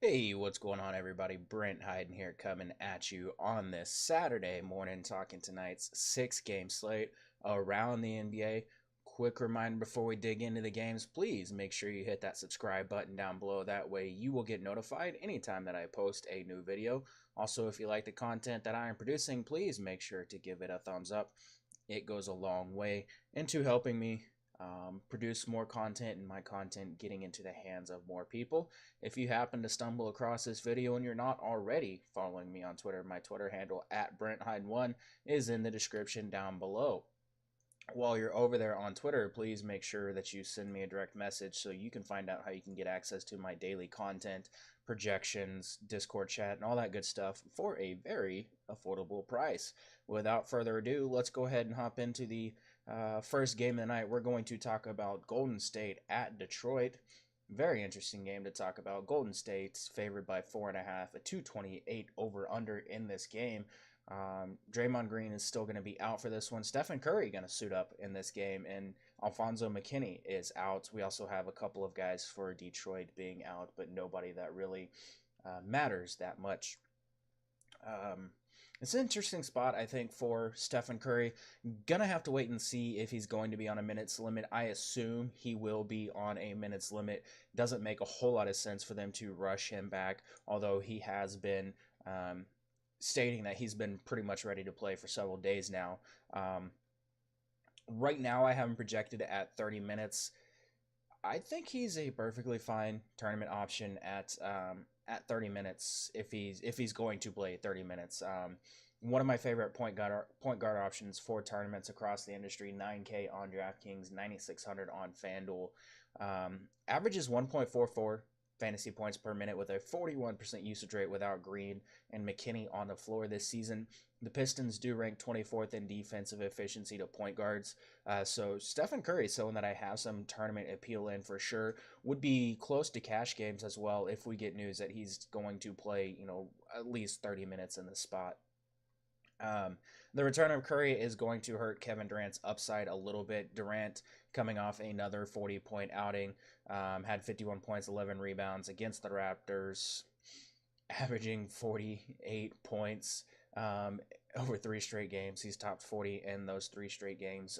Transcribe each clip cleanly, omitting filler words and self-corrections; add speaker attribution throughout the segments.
Speaker 1: Hey, what's going on, everybody? Brent Hyden here, coming at you on this Saturday morning, talking tonight's six-game slate around the NBA. Quick reminder before we dig into the games, please make sure you hit that subscribe button down below. That way you will get notified anytime that I post a new video. Also, if you like the content that I am producing, please make sure to give it a thumbs up. It goes a long way into helping me produce more content and my content getting into the hands of more people. If you happen to stumble across this video and you're not already following me on Twitter, my Twitter handle at BrentHyde1 is in the description down below. While you're over there on Twitter, please make sure that you send me a direct message so you can find out how you can get access to my daily content, projections, Discord chat, and all that good stuff for a very affordable price. Without further ado, let's go ahead and hop into the first game of the night. We're going to talk about Golden State at Detroit. Very interesting game to talk about. Golden State's favored by 4.5, a 228 over under in this game. Draymond Green is still going to be out for this one. Stephen Curry going to suit up in this game, and Alfonso McKinney is out. We also have a couple of guys for Detroit being out, but nobody that really matters that much. It's an interesting spot, I think, for Stephen Curry. Gonna have to wait and see if he's going to be on a minutes limit. I assume he will be on a minutes limit. Doesn't make a whole lot of sense for them to rush him back, although he has been stating that he's been pretty much ready to play for several days now. Right now, I have him projected at 30 minutes. I think he's a perfectly fine tournament option at 30 minutes if he's going to play 30 minutes. One of my favorite point guard options for tournaments across the industry. 9K on DraftKings, 9,600 on FanDuel. Averages 1.44 fantasy points per minute with a 41% usage rate without Green and McKinney on the floor this season. The Pistons do rank 24th in defensive efficiency to point guards. So Stephen Curry is someone that I have some tournament appeal in for sure. Would be close to cash games as well if we get news that he's going to play, at least 30 minutes in the spot. The return of Curry is going to hurt Kevin Durant's upside a little bit. Durant coming off another 40-point outing, had 51 points, 11 rebounds against the Raptors, averaging 48 points over 3 straight games. He's topped 40 in those 3 straight games.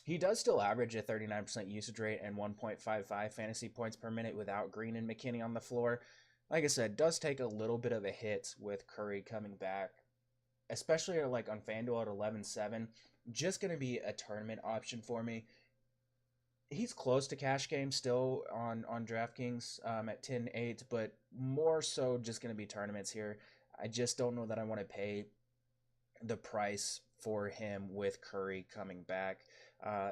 Speaker 1: He does still average a 39% usage rate and 1.55 fantasy points per minute without Green and McKinney on the floor. Like I said, does take a little bit of a hit with Curry coming back, especially like on FanDuel at 11.7. Just going to be a tournament option for me. He's close to cash game still on DraftKings at 10.8, but more so just going to be tournaments here. I just don't know that I want to pay the price for him with Curry coming back.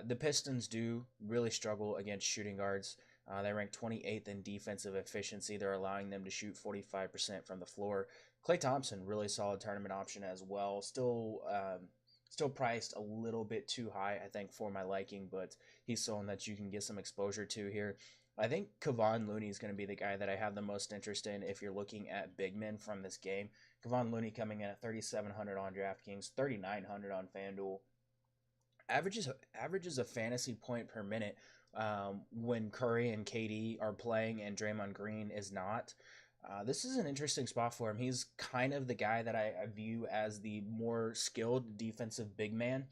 Speaker 1: The Pistons do really struggle against shooting guards. They rank 28th in defensive efficiency. They're allowing them to shoot 45% from the floor. Klay Thompson, really solid tournament option as well. Still priced a little bit too high, I think, for my liking, but he's someone that you can get some exposure to here. I think Kevon Looney is going to be the guy that I have the most interest in if you're looking at big men from this game. Kevon Looney coming in at 3,700 on DraftKings, 3,900 on FanDuel. Averages a fantasy point per minute when Curry and KD are playing and Draymond Green is not. This is an interesting spot for him. He's kind of the guy that I view as the more skilled defensive big man.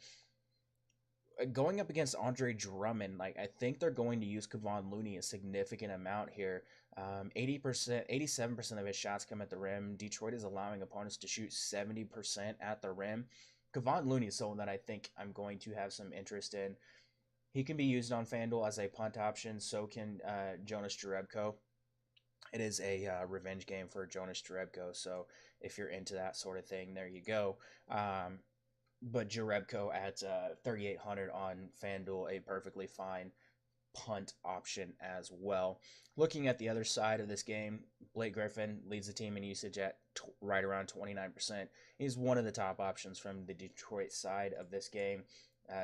Speaker 1: Going up against Andre Drummond, I think they're going to use Kevon Looney a significant amount here. 80%, 87% of his shots come at the rim. Detroit is allowing opponents to shoot 70% at the rim. Kevon Looney is someone that I think I'm going to have some interest in. He can be used on FanDuel as a punt option. So can Jonas Jerebko. It is a revenge game for Jonas Jerebko, so if you're into that sort of thing, there you go. But Jerebko at 3,800 on FanDuel, a perfectly fine punt option as well. Looking at the other side of this game, Blake Griffin leads the team in usage at right around 29%. He's one of the top options from the Detroit side of this game,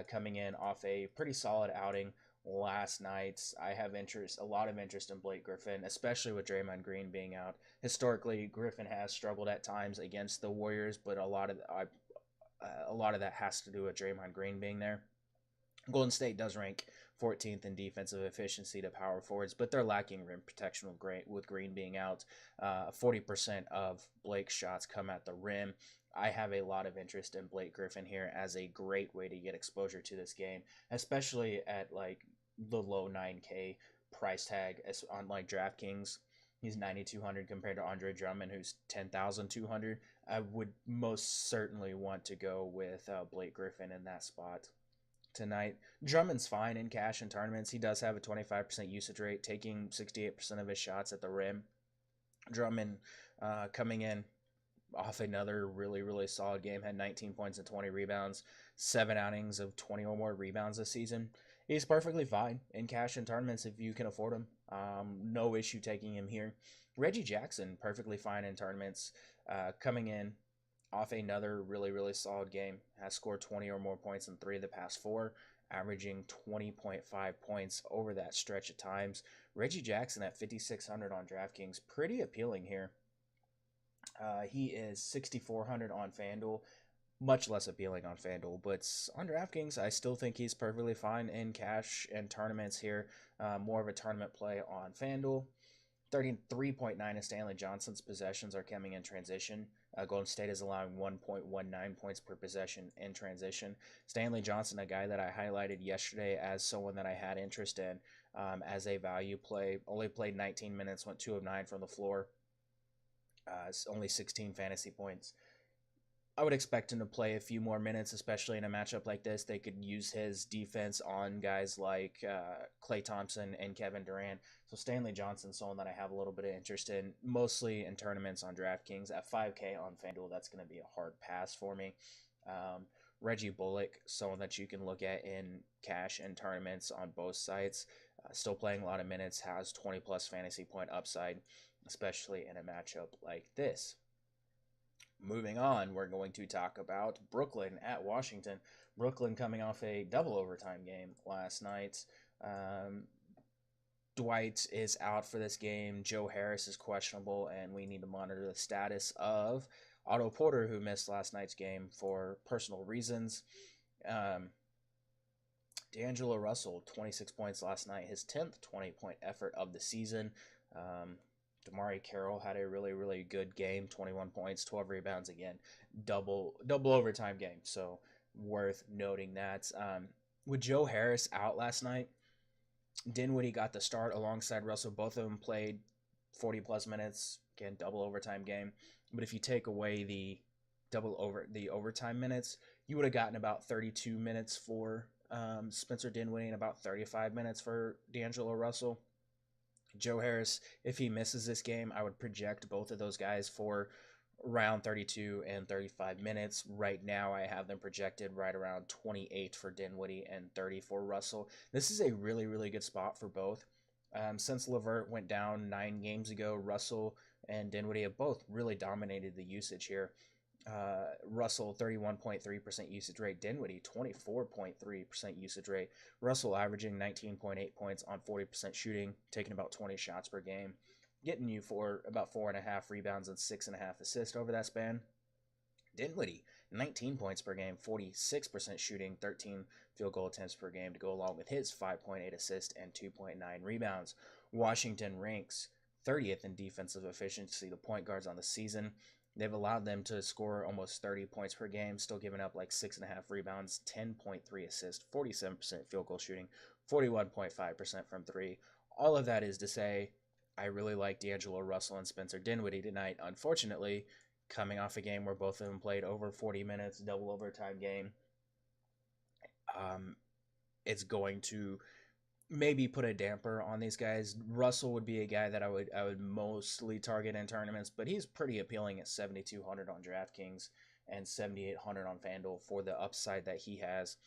Speaker 1: coming in off a pretty solid outing last night. I have a lot of interest in Blake Griffin, especially with Draymond Green being out. Historically, Griffin has struggled at times against the Warriors, but a lot of that has to do with Draymond Green being there. Golden State does rank 14th in defensive efficiency to power forwards, but they're lacking rim protection with Green being out. 40% of Blake's shots come at the rim. I have a lot of interest in Blake Griffin here as a great way to get exposure to this game, especially at like the low 9K price tag on like DraftKings. He's 9,200 compared to Andre Drummond, who's 10,200. I would most certainly want to go with Blake Griffin in that spot tonight. Drummond's fine in cash and tournaments. He does have a 25% usage rate, taking 68% of his shots at the rim. Drummond coming in off another really solid game, had 19 points and 20 rebounds, 7 outings of 20 or more rebounds this season. He's perfectly fine in cash and tournaments if you can afford him. No issue taking him here. Reggie Jackson, perfectly fine in tournaments, coming in off another really solid game, has scored 20 or more points in 3 of the past 4, averaging 20.5 points over that stretch at times. Reggie Jackson at 5,600 on DraftKings, pretty appealing here. He is 6,400 on FanDuel, much less appealing on FanDuel, but on DraftKings, I still think he's perfectly fine in cash and tournaments here. More of a tournament play on FanDuel. 33.9 of Stanley Johnson's possessions are coming in transition. Golden State is allowing 1.19 points per possession in transition. Stanley Johnson, a guy that I highlighted yesterday as someone that I had interest in as a value play, only played 19 minutes, went 2 of 9 from the floor. Only 16 fantasy points. I would expect him to play a few more minutes, especially in a matchup like this. They could use his defense on guys like Klay Thompson and Kevin Durant. So Stanley Johnson, someone that I have a little bit of interest in, mostly in tournaments on DraftKings. At 5K on FanDuel, that's going to be a hard pass for me. Reggie Bullock, someone that you can look at in cash and tournaments on both sites. Still playing a lot of minutes, has 20-plus fantasy point upside, especially in a matchup like this. Moving on, we're going to talk about Brooklyn at Washington. Brooklyn coming off a double overtime game last night. Dwight is out for this game. Joe Harris is questionable, and we need to monitor the status of Otto Porter, who missed last night's game for personal reasons. D'Angelo Russell, 26 points last night, his 10th 20-point effort of the season. Damari Carroll had a really good game, 21 points, 12 rebounds again, double overtime game. So worth noting that. With Joe Harris out last night, Dinwiddie got the start alongside Russell. Both of them played 40-plus minutes, again, double overtime game. But if you take away the overtime minutes, you would have gotten about 32 minutes for Spencer Dinwiddie and about 35 minutes for D'Angelo Russell. Joe Harris, if he misses this game, I would project both of those guys for around 32 and 35 minutes. Right now, I have them projected right around 28 for Dinwiddie and 30 for Russell. This is a really good spot for both. Since LeVert went down 9 games ago, Russell and Dinwiddie have both really dominated the usage here. Russell 31.3% usage rate, Dinwiddie 24.3% usage rate. Russell averaging 19.8 points on 40% shooting, taking about 20 shots per game, getting you for about 4.5 rebounds and 6.5 assists over that span. Dinwiddie 19 points per game, 46% shooting, 13 field goal attempts per game to go along with his 5.8 assists and 2.9 rebounds. Washington ranks 30th in defensive efficiency to point guards on the season. They've allowed them to score almost 30 points per game, still giving up like 6.5 rebounds, 10.3 assists, 47% field goal shooting, 41.5% from 3. All of that is to say, I really like D'Angelo Russell and Spencer Dinwiddie tonight. Unfortunately, coming off a game where both of them played over 40 minutes, double overtime game, it's going to maybe put a damper on these guys. Russell would be a guy that I would mostly target in tournaments, but he's pretty appealing at 7,200 on DraftKings and 7,800 on FanDuel for the upside that he has.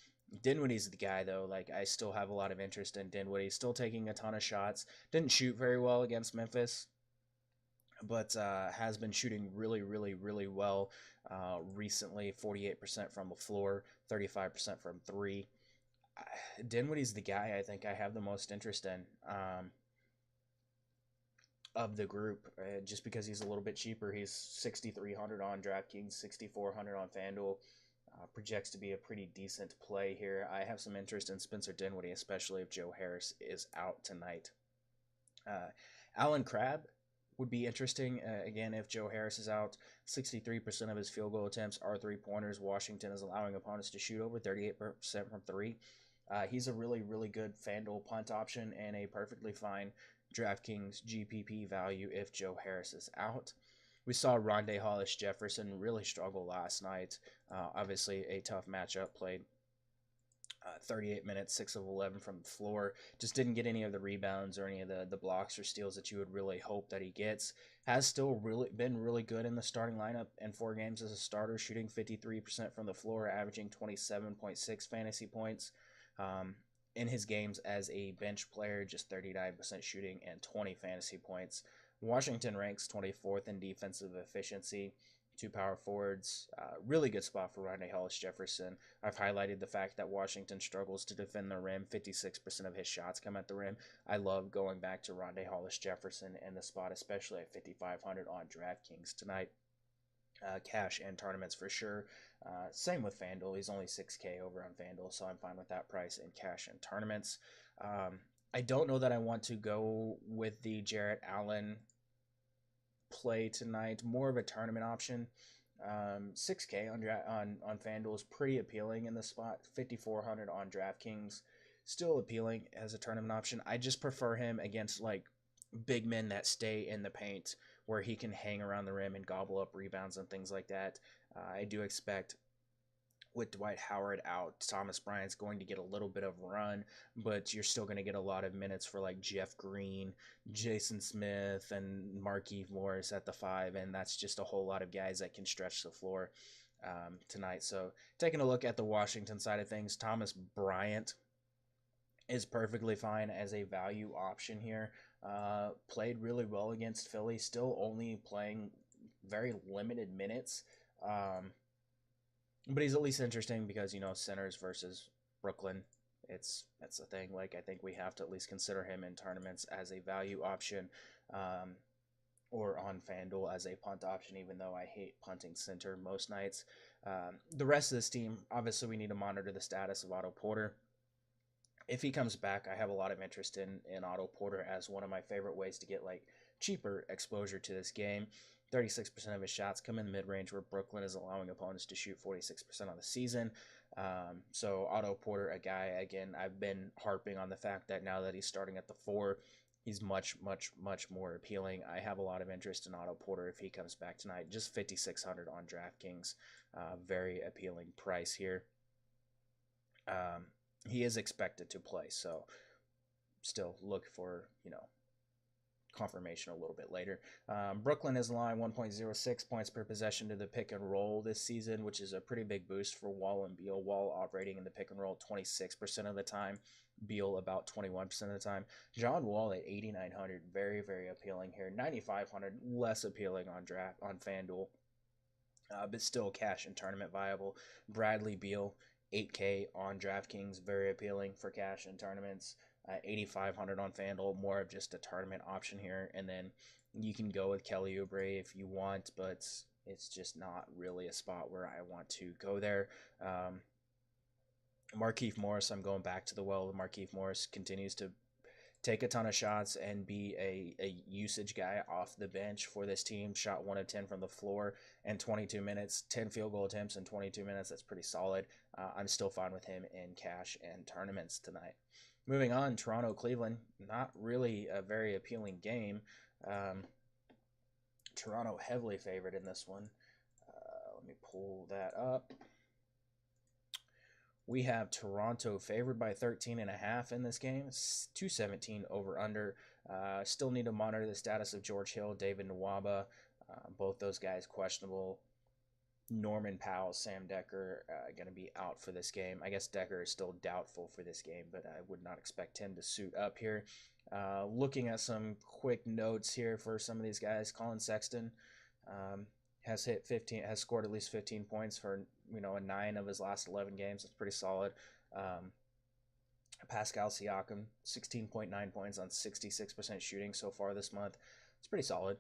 Speaker 1: Dinwiddie's the guy, though. Like, I still have a lot of interest in Dinwiddie. Still taking a ton of shots. Didn't shoot very well against Memphis, but has been shooting really well recently. 48% from the floor, 35% from 3. Dinwiddie's the guy I think I have the most interest in of the group, just because he's a little bit cheaper. He's 6,300 on DraftKings, 6,400 on FanDuel. projects to be a pretty decent play here. I have some interest in Spencer Dinwiddie, especially if Joe Harris is out tonight. Alan Crabb would be interesting. Again, if Joe Harris is out, 63% of his field goal attempts are three-pointers. Washington is allowing opponents to shoot over 38% from three. He's a really, really good FanDuel punt option and a perfectly fine DraftKings GPP value if Joe Harris is out. We saw Rondé Hollis-Jefferson really struggle last night. Obviously, a tough matchup. Played 38 minutes, 6 of 11 from the floor. Just didn't get any of the rebounds or any of the blocks or steals that you would really hope that he gets. Has still really been really good in the starting lineup in 4 games as a starter, shooting 53% from the floor, averaging 27.6 fantasy points. In his games as a bench player, just 39% shooting and 20 fantasy points. Washington ranks 24th in defensive efficiency. 2 power forwards, really good spot for Rondé Hollis-Jefferson. I've highlighted the fact that Washington struggles to defend the rim. 56% of his shots come at the rim. I love going back to Rondé Hollis-Jefferson in the spot, especially at 5,500 on DraftKings tonight. Cash and tournaments for sure. Same with FanDuel. He's only 6K over on FanDuel, so I'm fine with that price in cash and tournaments. I don't know that I want to go with the Jarrett Allen play tonight. More of a tournament option. 6K on FanDuel is pretty appealing in the spot. 5,400 on DraftKings, still appealing as a tournament option. I just prefer him against like big men that stay in the paint, where he can hang around the rim and gobble up rebounds and things like that. I do expect with Dwight Howard out, Thomas Bryant's going to get a little bit of run, but you're still going to get a lot of minutes for like Jeff Green, Jason Smith, and Markieff Morris at the 5, and that's just a whole lot of guys that can stretch the floor tonight. So taking a look at the Washington side of things, Thomas Bryant is perfectly fine as a value option here. Played really well against Philly, still only playing very limited minutes. But he's at least interesting because, centers versus Brooklyn, that's a thing. Like, I think we have to at least consider him in tournaments as a value option, or on FanDuel as a punt option, even though I hate punting center most nights. The rest of this team, obviously we need to monitor the status of Otto Porter. If he comes back, I have a lot of interest in Otto Porter as one of my favorite ways to get like cheaper exposure to this game. 36% of his shots come in the mid-range, where Brooklyn is allowing opponents to shoot 46% on the season. So Otto Porter, a guy, again, I've been harping on the fact that now that he's starting at the 4, he's much, much, much more appealing. I have a lot of interest in Otto Porter if he comes back tonight. Just 5,600 on DraftKings. Very appealing price here. He is expected to play, so still look for, confirmation a little bit later. Brooklyn is allowing 1.06 points per possession to the pick and roll this season, which is a pretty big boost for Wall and Beal. Wall operating in the pick and roll 26% of the time, Beal about 21% of the time. John Wall at 8,900, very, very appealing here. 9,500, less appealing on FanDuel, but still cash and tournament viable. Bradley Beal, 8K on DraftKings, very appealing for cash and tournaments. 8,500 on FanDuel, more of just a tournament option here. And then you can go with Kelly Oubre if you want, but it's just not really a spot where I want to go there. Markieff Morris, I'm going back to the well. Markieff Morris continues to take a ton of shots and be a usage guy off the bench for this team. Shot 1 of 10 from the floor in 22 minutes, 10 field goal attempts in 22 minutes. That's pretty solid. I'm still fine with him in cash and tournaments tonight. Moving on, Toronto-Cleveland, not really a very appealing game. Toronto heavily favored in this one. Let me pull that up. We have Toronto favored by 13.5 in this game. It's 217 over under. Still need to monitor the status of George Hill, David Nwaba. Both those guys questionable. Norman Powell, Sam Decker going to be out for this game. I guess Decker is still doubtful for this game, but I would not expect him to suit up here. Looking at some quick notes here for some of these guys. Colin Sexton has scored at least 15 points for a 9 of his last 11 games. That's pretty solid. Pascal Siakam, 16.9 points on 66% shooting so far this month. It's pretty solid.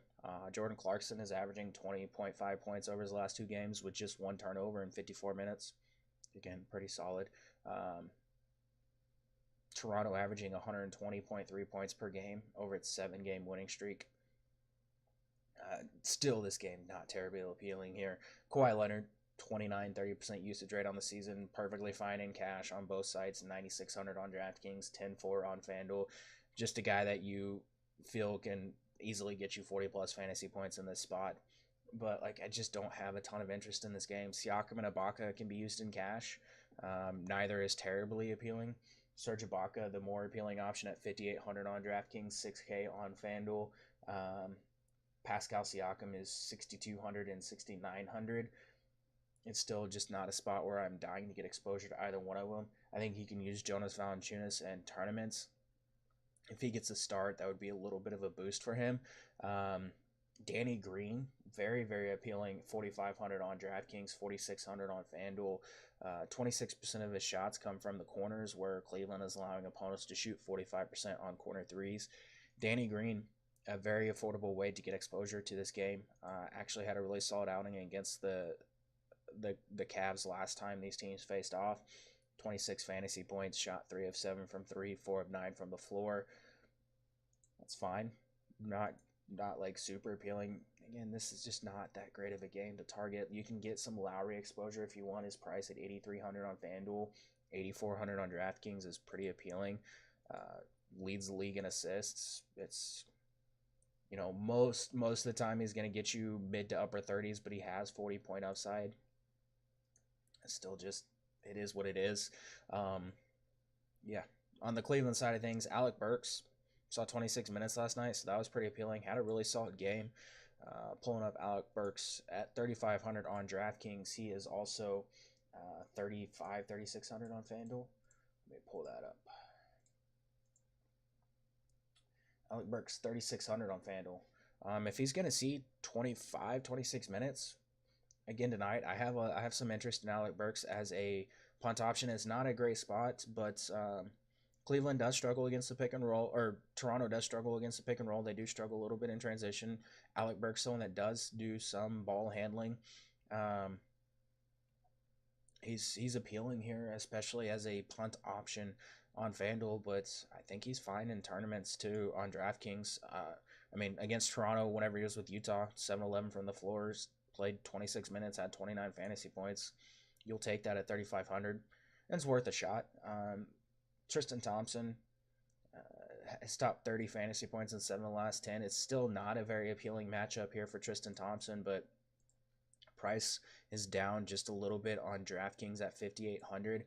Speaker 1: Jordan Clarkson is averaging 20.5 points over his last 2 games with just 1 turnover in 54 minutes. again, pretty solid. Um, Toronto averaging 120.3 points per game over its 7-game winning streak. Still, this game not terribly appealing here. Kawhi Leonard, 29-30% usage rate on the season, perfectly fine in cash on both sites, 9,600 on DraftKings, 10-4 on FanDuel. Just a guy that you feel can easily get you 40 plus fantasy points in this spot. But like, I just don't have a ton of interest in this game. Siakam and Ibaka can be used in cash. Neither is terribly appealing. Serge Ibaka, the more appealing option at 5,800 on DraftKings, 6K on FanDuel. Pascal Siakam is 6,200 and 6,900. It's still just not a spot where I'm dying to get exposure to either one of them. I think he can use Jonas Valanciunas in tournaments. If he gets a start, that would be a little bit of a boost for him. Danny Green, very, very appealing. 4,500 on DraftKings, 4,600 on FanDuel. 26% of his shots come from the corners, where Cleveland is allowing opponents to shoot 45% on corner threes. Danny Green, a very affordable way to get exposure to this game. Actually had a really solid outing against the Cavs last time these teams faced off. 26 fantasy points, shot 3 of 7 from 3, 4 of 9 from the floor. That's fine. Not like super appealing. Again, this is just not that great of a game to target. You can get some Lowry exposure if you want. His price at 8,300 on FanDuel, 8,400 on DraftKings is pretty appealing. Leads the league in assists. It's, you know, most of the time he's going to get you mid to upper 30s, but he has 40-point upside. It's still just, it is what it is. Yeah. On the Cleveland side of things, Alec Burks saw 26 minutes last night, so that was pretty appealing. Had a really solid game. Pulling up Alec Burks at 3,500 on DraftKings. He is also 3,600 on FanDuel. Let me pull that up. Alec Burks, 3,600 on FanDuel. If he's going to see 26 minutes again tonight, I have some interest in Alec Burks as a punt option. It's not a great spot, but Cleveland does struggle against the pick and roll, or Toronto does struggle against the pick and roll. They do struggle a little bit in transition. Alec Burks, someone that does do some ball handling. He's appealing here, especially as a punt option on FanDuel, but I think he's fine in tournaments too on DraftKings. I mean, against Toronto, whenever he was with Utah, 7-11 from the floors, played 26 minutes, had 29 fantasy points. You'll take that at 3,500. And it's worth a shot. Tristan Thompson has topped 30 fantasy points in 7 of the last 10. It's still not a very appealing matchup here for Tristan Thompson, but price is down just a little bit on DraftKings at 5,800.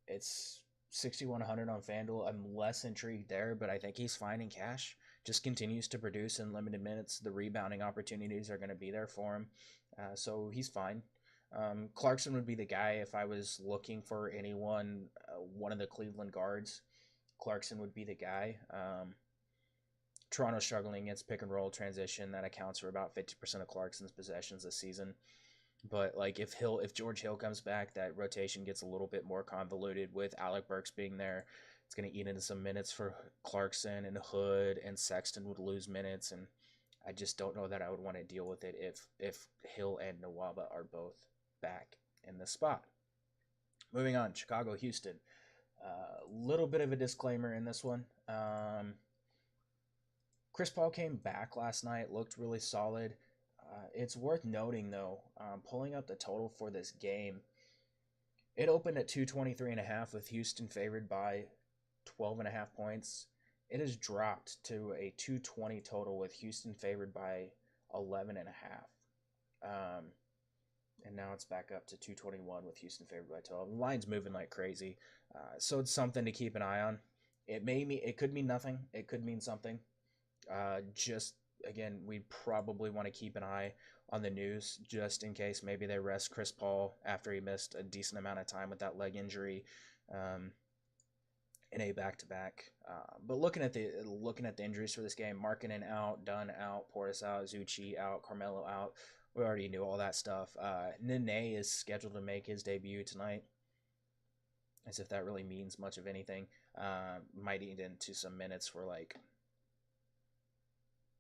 Speaker 1: It's 6,100 on FanDuel. I'm less intrigued there, but I think he's fine in cash. Just continues to produce in limited minutes. The rebounding opportunities are going to be there for him, so he's fine. Clarkson would be the guy if I was looking for anyone, one of the Cleveland guards. Clarkson would be the guy. Toronto struggling against pick and roll transition. That accounts for about 50% of Clarkson's possessions this season. But like if George Hill comes back, that rotation gets a little bit more convoluted with Alec Burks being there. It's going to eat into some minutes for Clarkson, and Hood and Sexton would lose minutes, and I just don't know that I would want to deal with it if Hill and Nwaba are both back in the spot. Moving on, Chicago, Houston. Little bit of a disclaimer in this one. Chris Paul came back last night, looked really solid. It's worth noting, though, pulling up the total for this game, it opened at 223.5 with Houston favored by 12.5 points. It has dropped to a 220 total with Houston favored by 11.5. And now it's back up to 221 with Houston favored by 12. The line's moving like crazy, so it's something to keep an eye on. It could mean nothing. It could mean something. Just again, we probably want to keep an eye on the news just in case maybe they rest Chris Paul after he missed a decent amount of time with that leg injury in a back-to-back. But looking at the injuries for this game, Markkanen out, Dunn out, Portis out, Zucci out, Carmelo out. We already knew all that stuff. Nene is scheduled to make his debut tonight, as if that really means much of anything. Might eat into some minutes for like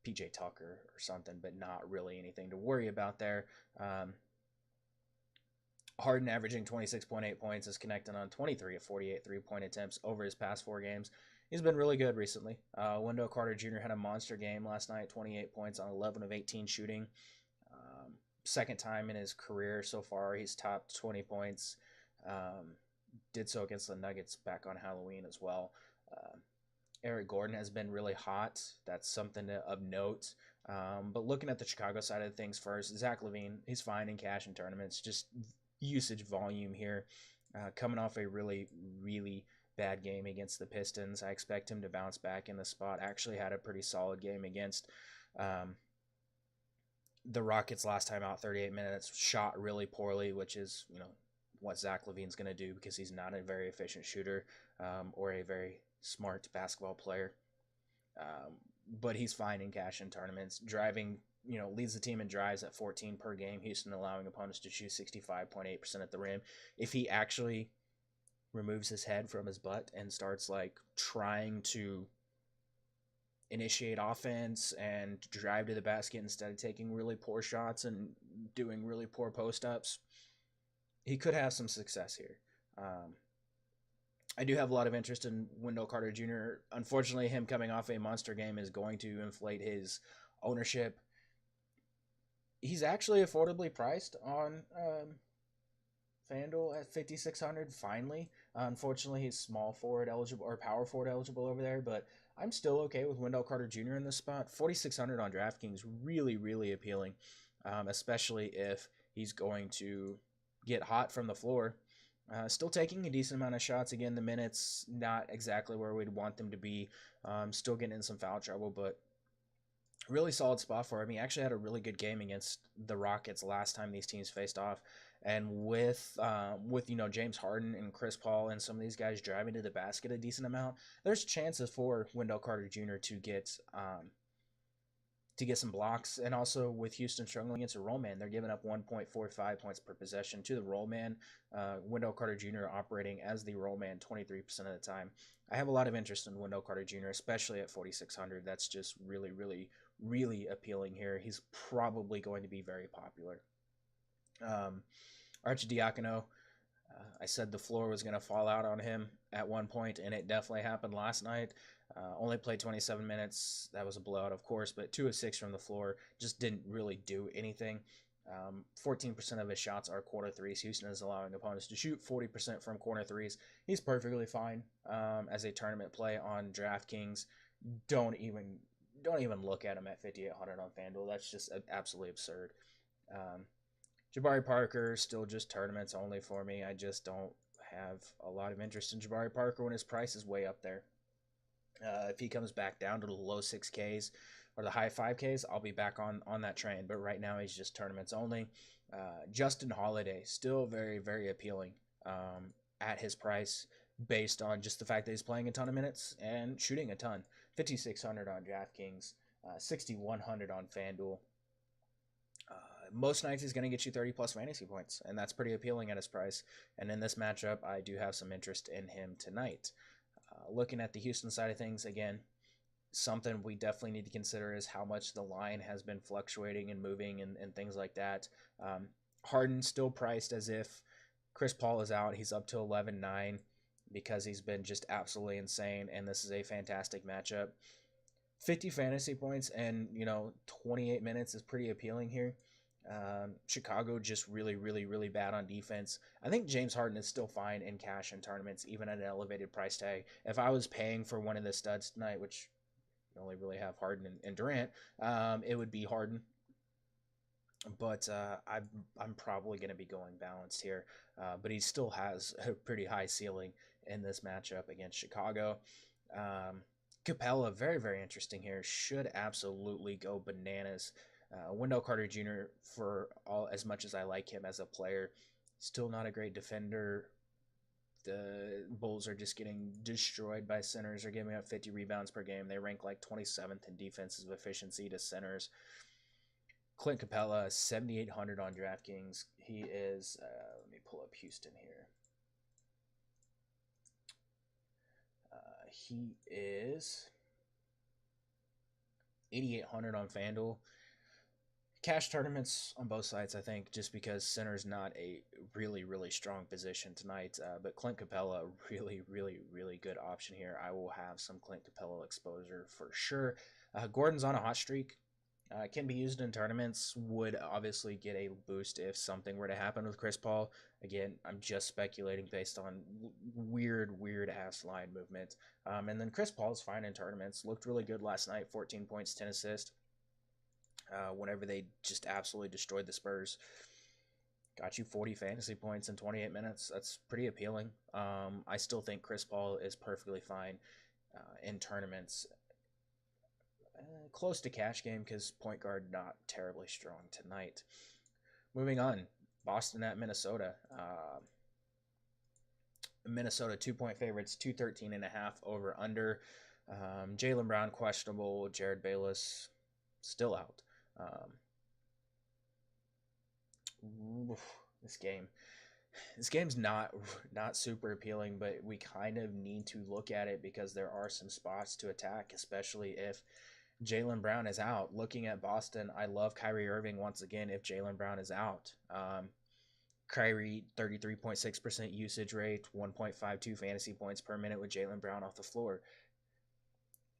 Speaker 1: PJ Tucker or something, but not really anything to worry about there. Harden averaging 26.8 points is connecting on 23 of 48 3-point attempts over his past 4 games. He's been really good recently. Wendell Carter Jr. had a monster game last night, 28 points on 11 of 18 shooting. Second time in his career so far he's topped 20 points. Did so against the Nuggets back on Halloween as well. Eric Gordon has been really hot. That's something of note. But looking at the Chicago side of things first, Zach LaVine, he's fine in cash and tournaments. Just usage volume here. Coming off a really, really bad game against the Pistons. I expect him to bounce back in the spot. Actually had a pretty solid game against the Rockets last time out, 38 minutes. Shot really poorly, which is, what Zach LaVine's going to do because he's not a very efficient shooter or a very smart basketball player. But he's fine in cash and tournaments. Driving, leads the team in drives at 14 per game. Houston allowing opponents to shoot 65.8% at the rim. If he actually removes his head from his butt and starts trying to initiate offense and drive to the basket instead of taking really poor shots and doing really poor post-ups, he could have some success here. I do have a lot of interest in Wendell Carter Jr. Unfortunately, him coming off a monster game is going to inflate his ownership. He's actually affordably priced on FanDuel at 5,600 finally. Unfortunately, he's small forward eligible or power forward eligible over there, but I'm still okay with Wendell Carter Jr. in this spot. 4,600 on DraftKings, really, really appealing, especially if he's going to get hot from the floor. Still taking a decent amount of shots. Again, the minutes not exactly where we'd want them to be. Still getting in some foul trouble, but really solid spot for him. He actually had a really good game against the Rockets last time these teams faced off. And with James Harden and Chris Paul and some of these guys driving to the basket a decent amount, there's chances for Wendell Carter Jr. to get some blocks. And also with Houston struggling against a roll man, they're giving up 1.45 points per possession to the roll man. Wendell Carter Jr. operating as the roll man 23% of the time. I have a lot of interest in Wendell Carter Jr., especially at 4,600. That's just really, really, really appealing here. He's probably going to be very popular. Arcidiacono, I said the floor was going to fall out on him at one point, and it definitely happened last night. Only played 27 minutes. That was a blowout, of course, but 2 of 6 from the floor. Just didn't really do anything. 14% of his shots are corner threes. Houston is allowing opponents to shoot 40% from corner threes. He's perfectly fine as a tournament play on DraftKings. Don't even look at him at 5,800 on FanDuel. That's just absolutely absurd. Jabari Parker, still just tournaments only for me. I just don't have a lot of interest in Jabari Parker when his price is way up there. If he comes back down to the low 6Ks or the high 5Ks, I'll be back on that train. But right now, he's just tournaments only. Justin Holiday, still very, very appealing at his price based on just the fact that he's playing a ton of minutes and shooting a ton. 5,600 on DraftKings, 6,100 on FanDuel. Most nights he's going to get you 30-plus fantasy points, and that's pretty appealing at his price. And in this matchup, I do have some interest in him tonight. Looking at the Houston side of things, again, something we definitely need to consider is how much the line has been fluctuating and moving and things like that. Harden still priced as if Chris Paul is out. He's up to 11-9 because he's been just absolutely insane, and this is a fantastic matchup. 50 fantasy points and 28 minutes is pretty appealing here. Chicago just really, really, really bad on defense. I think James Harden is still fine in cash and tournaments, even at an elevated price tag. If I was paying for one of the studs tonight, which you only really have Harden and Durant, it would be Harden. But I'm probably going to be going balanced here. But he still has a pretty high ceiling in this matchup against Chicago. Capella, very, very interesting here. Should absolutely go bananas. Wendell Carter Jr., for all as much as I like him as a player, still not a great defender. The Bulls are just getting destroyed by centers. They're giving up 50 rebounds per game. They rank like 27th in defensive efficiency to centers. Clint Capella, 7,800 on DraftKings. He is, let me pull up Houston here. He is 8,800 on FanDuel. Cash tournaments on both sides, I think, just because center's not a really strong position tonight. But Clint Capella, really good option here. I will have some Clint Capella exposure for sure. Gordon's on a hot streak. Can be used in tournaments. Would obviously get a boost if something were to happen with Chris Paul. Again, I'm just speculating based on weird ass line movement. And then Chris Paul's fine in tournaments. Looked really good last night. 14 points, 10 assists. Whenever they just absolutely destroyed the Spurs. Got you 40 fantasy points in 28 minutes. That's pretty appealing. I still think Chris Paul is perfectly fine in tournaments. Close to cash game because point guard not terribly strong tonight. Moving on, Boston at Minnesota. Minnesota 2-point favorites, 213.5 over under. Jaylen Brown questionable. Jared Bayless still out. This game's not super appealing, but we kind of need to look at it because there are some spots to attack, especially if Jaylen Brown is out. Looking at Boston, I love Kyrie Irving once again if Jaylen Brown is out. Kyrie 33.6% usage rate, 1.52 fantasy points per minute with Jaylen Brown off the floor.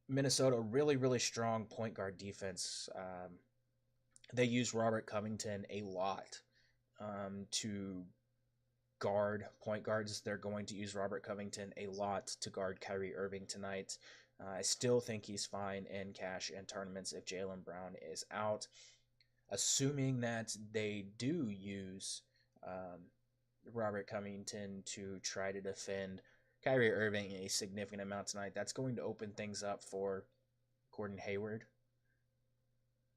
Speaker 1: Minnesota really strong point guard defense. They use Robert Covington a lot to guard point guards. They're going to use Robert Covington a lot to guard Kyrie Irving tonight. I still think he's fine in cash and tournaments if Jaylen Brown is out. Assuming that they do use Robert Covington to try to defend Kyrie Irving a significant amount tonight, that's going to open things up for Gordon Hayward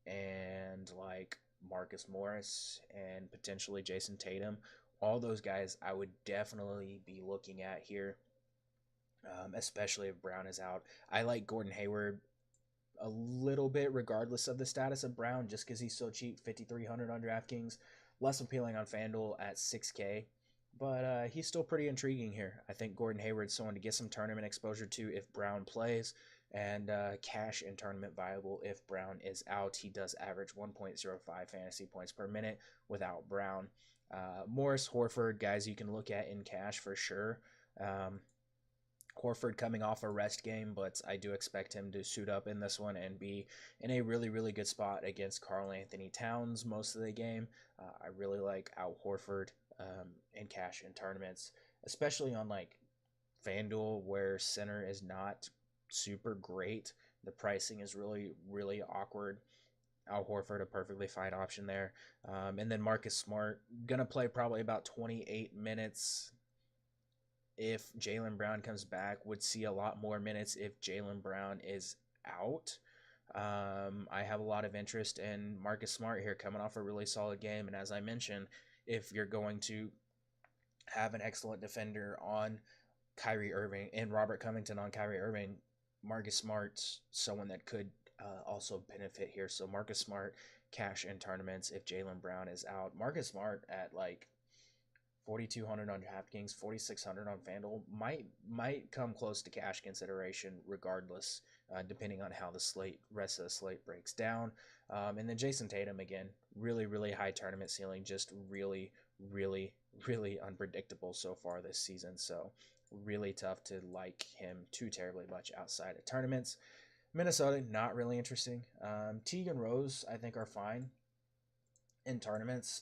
Speaker 1: and like Marcus Morris and potentially Jason Tatum. All those guys I would definitely be looking at here, especially if Brown is out. I like Gordon Hayward a little bit regardless of the status of Brown just because he's so cheap, 5,300 on DraftKings. Less appealing on FanDuel at 6K, but he's still pretty intriguing here. I think Gordon Hayward's someone to get some tournament exposure to if Brown plays, and cash and tournament viable if Brown is out. He does average 1.05 fantasy points per minute without Brown. Morris, Horford, guys you can look at in cash for sure. Horford coming off a rest game, but I do expect him to suit up in this one and be in a really good spot against Karl Anthony Towns most of the game. I really like Al Horford in cash in tournaments, especially on like FanDuel where center is not super great. The pricing is really awkward. Al Horford, a perfectly fine option there. And then Marcus Smart, going to play probably about 28 minutes if Jaylen Brown comes back. Would see a lot more minutes if Jaylen Brown is out. I have a lot of interest in Marcus Smart here coming off a really solid game. And as I mentioned, if you're going to have an excellent defender on Kyrie Irving and Robert Covington on Kyrie Irving, Marcus Smart's someone that could also benefit here. So Marcus Smart, cash in tournaments if Jaylen Brown is out. Marcus Smart at like 4,200 on DraftKings, 4,600 on FanDuel might come close to cash consideration regardless, depending on how the rest of the slate breaks down. And then Jason Tatum again, really high tournament ceiling, just really unpredictable so far this season. So really tough to like him too terribly much outside of tournaments. Minnesota, not really interesting. Teague and Rose, I think, are fine in tournaments.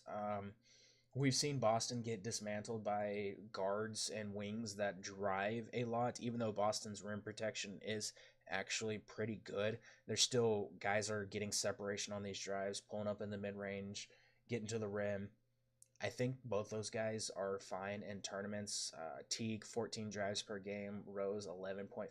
Speaker 1: We've seen Boston get dismantled by guards and wings that drive a lot, even though Boston's rim protection is actually pretty good. There's still guys are getting separation on these drives, pulling up in the mid-range, getting to the rim. I think both those guys are fine in tournaments. Teague, 14 drives per game. Rose, 11.5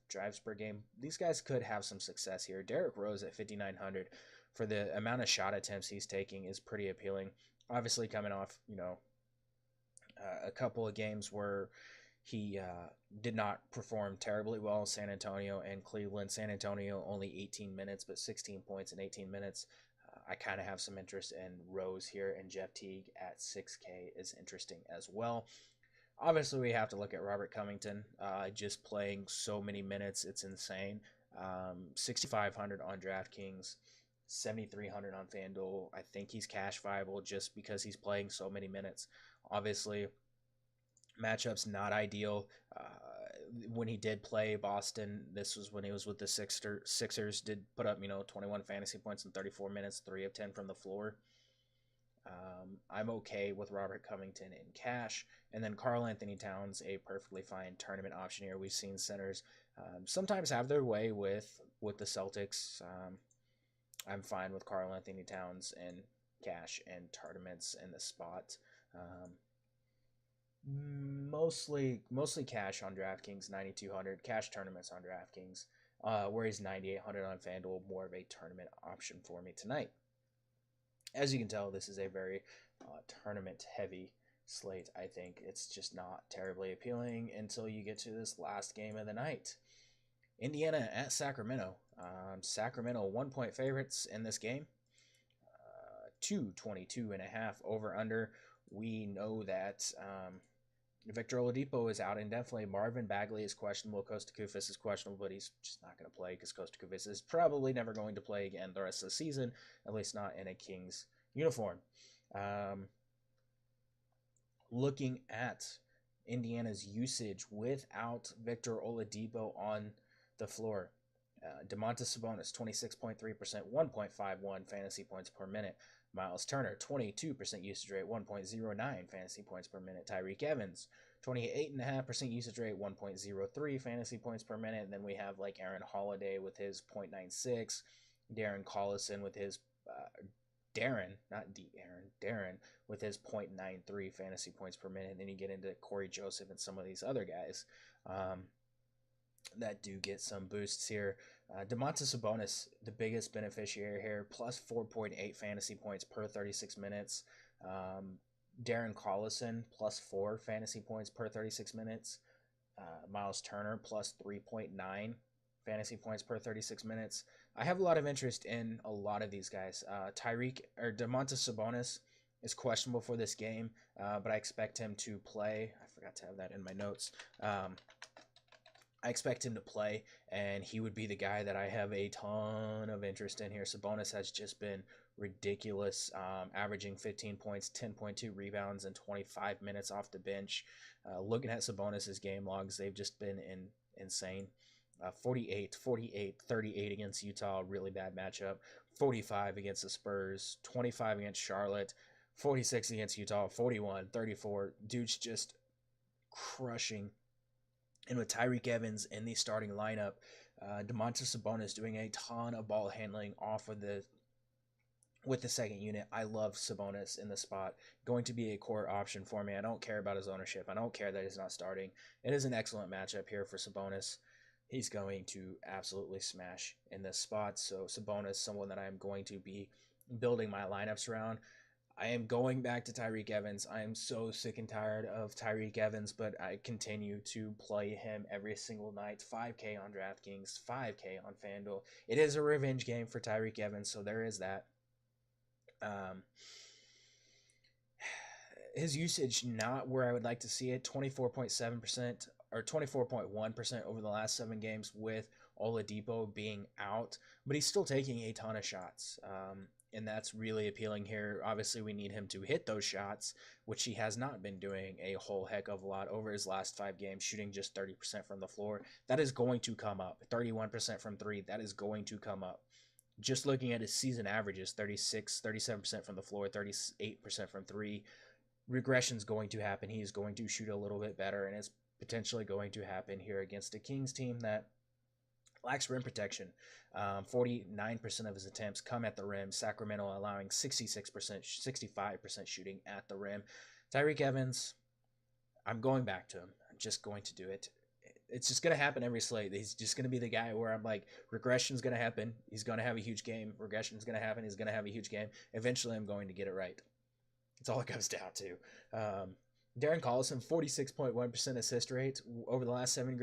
Speaker 1: drives per game. These guys could have some success here. Derrick Rose at 5,900 for the amount of shot attempts he's taking is pretty appealing. Obviously coming off, a couple of games where he did not perform terribly well. San Antonio and Cleveland. San Antonio only 18 minutes, but 16 points in 18 minutes. I kind of have some interest in Rose here, and Jeff Teague at 6K is interesting as well. Obviously, we have to look at Robert Covington, just playing so many minutes. It's insane. 6,500 on DraftKings, 7,300 on FanDuel. I think he's cash viable just because he's playing so many minutes. Obviously, matchup's not ideal. When he did play Boston, this was when he was with the Sixers, did put up 21 fantasy points in 34 minutes, 3 of 10 from the floor. I'm okay with Robert Covington in cash, and then Karl Anthony Towns, a perfectly fine tournament option here. We've seen centers sometimes have their way with the Celtics. I'm fine with Karl Anthony Towns in cash and tournaments in the spot. Mostly cash on DraftKings, 9,200. Cash tournaments on DraftKings, whereas 9,800 on FanDuel, more of a tournament option for me tonight. As you can tell, this is a very tournament-heavy slate. I think it's just not terribly appealing until you get to this last game of the night. Indiana at Sacramento. Sacramento 1-point favorites in this game. 222.5 over under. We know that Victor Oladipo is out indefinitely. Marvin Bagley is questionable. Kosta Koufis is questionable, but he's just not going to play because Kosta Koufis is probably never going to play again the rest of the season, at least not in a Kings uniform. Looking at Indiana's usage without Victor Oladipo on the floor. Domantas Sabonis, 26.3%, 1.51 fantasy points per minute. Miles Turner, 22% usage rate, 1.09 fantasy points per minute. Tyreke Evans, 28.5% usage rate, 1.03 fantasy points per minute. And then we have like Aaron Holiday with his 0.96, Darren Collison with his Darren with his 0.93 fantasy points per minute. And then you get into Corey Joseph and some of these other guys that do get some boosts here. Domantas Sabonis, the biggest beneficiary here, plus 4.8 fantasy points per 36 minutes. Darren Collison, plus 4 fantasy points per 36 minutes. Miles Turner, plus 3.9 fantasy points per 36 minutes. I have a lot of interest in a lot of these guys. Domantas Sabonis is questionable for this game, but I expect him to play. I forgot to have that in my notes. I expect him to play, and he would be the guy that I have a ton of interest in here. Sabonis has just been ridiculous, averaging 15 points, 10.2 rebounds, and 25 minutes off the bench. Looking at Sabonis' game logs, they've just been insane. 48, 38 against Utah, really bad matchup. 45 against the Spurs, 25 against Charlotte, 46 against Utah, 41, 34. Dude's just crushing. And with Tyreke Evans in the starting lineup, Domantas Sabonis doing a ton of ball handling off of with the second unit. I love Sabonis in the spot. Going to be a core option for me. I don't care about his ownership. I don't care that he's not starting. It is an excellent matchup here for Sabonis. He's going to absolutely smash in this spot. So Sabonis, someone that I'm going to be building my lineups around. I am going back to Tyreke Evans. I am so sick and tired of Tyreke Evans, but I continue to play him every single night. 5K on DraftKings, 5K on FanDuel. It is a revenge game for Tyreke Evans, so there is that. His usage not where I would like to see it. 24.7% or 24.1% over the last 7 games with Oladipo being out, but he's still taking a ton of shots. And that's really appealing here. Obviously, we need him to hit those shots, which he has not been doing a whole heck of a lot over his last 5 games, shooting just 30% from the floor. That is going to come up. 31% from 3, that is going to come up. Just looking at his season averages, 37% from the floor, 38% from 3. Regression's going to happen. He's going to shoot a little bit better, and it's potentially going to happen here against a Kings team that lacks rim protection. 49% of his attempts come at the rim. Sacramento allowing 65% shooting at the rim. Tyreke Evans, I'm going back to him. I'm just going to do it. It's just going to happen every slate. He's just going to be the guy where I'm like, regression's going to happen. He's going to have a huge game. Regression's going to happen. He's going to have a huge game. Eventually, I'm going to get it right. That's all it comes down to. Darren Collison, 46.1% assist rate over the last 7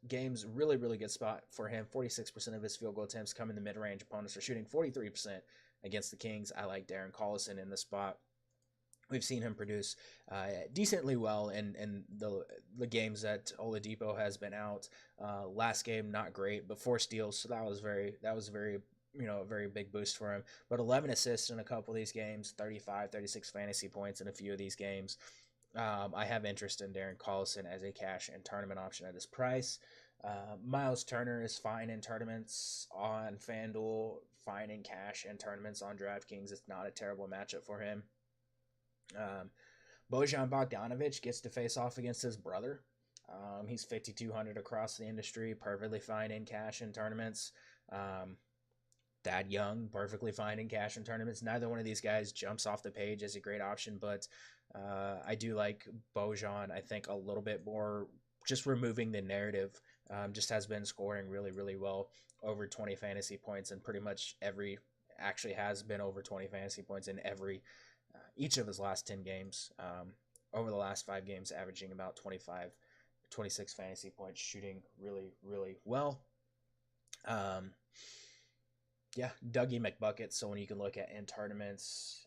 Speaker 1: games. Really, really good spot for him. 46% of his field goal attempts come in the mid-range. Opponents are shooting 43% against the Kings. I like Darren Collison in the spot. We've seen him produce decently well in the games that Oladipo has been out. Last game, not great, but 4 steals, so that was very a very big boost for him. But 11 assists in a couple of these games, 35, 36 fantasy points in a few of these games. I have interest in Darren Collison as a cash and tournament option at this price. Miles Turner is fine in tournaments on FanDuel, fine in cash and tournaments on DraftKings. It's not a terrible matchup for him. Bojan Bogdanovic gets to face off against his brother. He's 5,200 across the industry, perfectly fine in cash and tournaments. Thad Young, perfectly fine in cash and tournaments. Neither one of these guys jumps off the page as a great option, but I do like Bojan, I think, a little bit more, just removing the narrative. Just has been scoring really, really well, over 20 fantasy points, and pretty much actually has been over 20 fantasy points in each of his last 10 games. Over the last 5 games, averaging about 25, 26 fantasy points, shooting really, really well. Yeah, Dougie McBucket, someone you can look at in tournaments.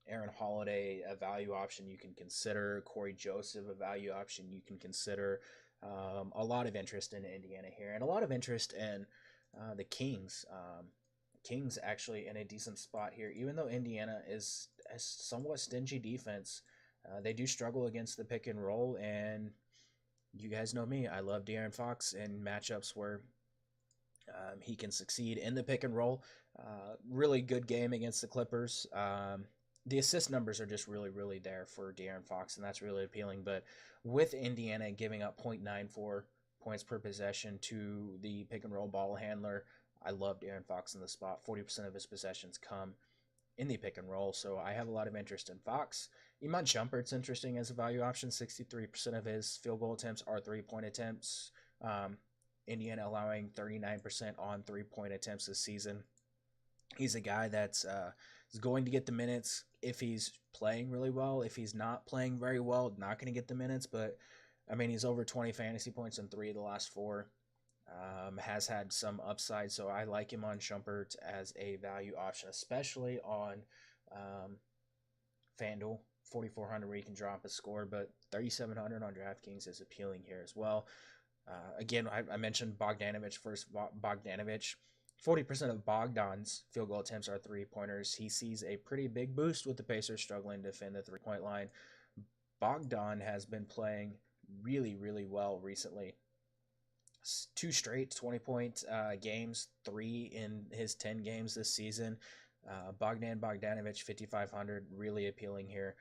Speaker 1: Aaron Holiday, a value option you can consider. Corey Joseph, a value option you can consider. A lot of interest in Indiana here, and a lot of interest in the Kings. Kings actually in a decent spot here, even though Indiana is a somewhat stingy defense. They do struggle against the pick and roll, and you guys know me. I love De'Aaron Fox in matchups where he can succeed in the pick and roll. Really good game against the Clippers. The assist numbers are just really, really there for De'Aaron Fox, and that's really appealing. But with Indiana giving up 0.94 points per possession to the pick and roll ball handler, I love De'Aaron Fox in the spot. 40% of his possessions come in the pick and roll, so I have a lot of interest in Fox. Iman Shumpert's interesting as a value option. 63% of his field goal attempts are three-point attempts. Indiana allowing 39% on three-point attempts this season. He's a guy that's is going to get the minutes if he's playing really well. If he's not playing very well, not going to get the minutes. But, I mean, he's over 20 fantasy points in 3 of the last 4. Has had some upside, so I like him on Shumpert as a value option, especially on FanDuel. 4,400 where you can drop a score, but 3,700 on DraftKings is appealing here as well. Again, I mentioned Bogdanovic first. Bogdanovic, 40% of Bogdan's field goal attempts are three-pointers. He sees a pretty big boost with the Pacers struggling to defend the three-point line. Bogdan has been playing really, really well recently. 2 straight 20-point games, 3 in his 10 games this season. Bogdanovic, 5,500, really appealing here.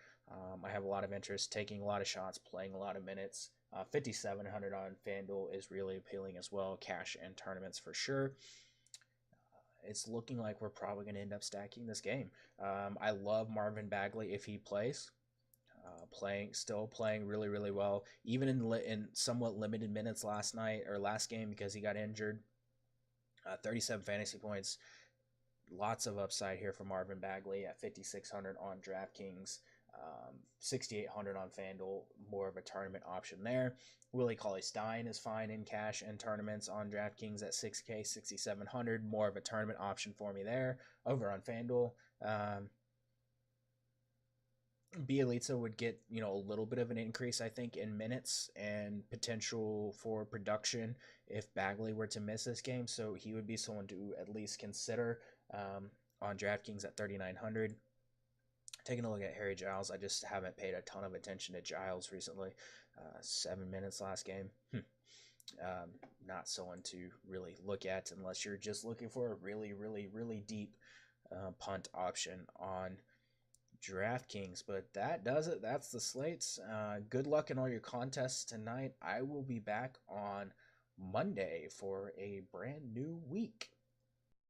Speaker 1: I have a lot of interest, taking a lot of shots, playing a lot of minutes. 5,700 on FanDuel is really appealing as well. Cash and tournaments for sure. It's looking like we're probably going to end up stacking this game. I love Marvin Bagley if he plays. Still playing really, really well, even in somewhat limited minutes last game because he got injured. 37 fantasy points. Lots of upside here for Marvin Bagley at 5,600 on DraftKings. 6,800 on FanDuel, more of a tournament option there. Willie Cauley-Stein is fine in cash and tournaments on DraftKings at 6K, 6,700, more of a tournament option for me there. Over on FanDuel, Bielitsa would get a little bit of an increase, I think, in minutes and potential for production if Bagley were to miss this game, so he would be someone to at least consider on DraftKings at 3,900. Taking a look at Harry Giles, I just haven't paid a ton of attention to Giles recently. 7 minutes last game. Not someone to really look at unless you're just looking for a really, really, really deep punt option on DraftKings. But that does it. That's the slates. Good luck in all your contests tonight. I will be back on Monday for a brand new week.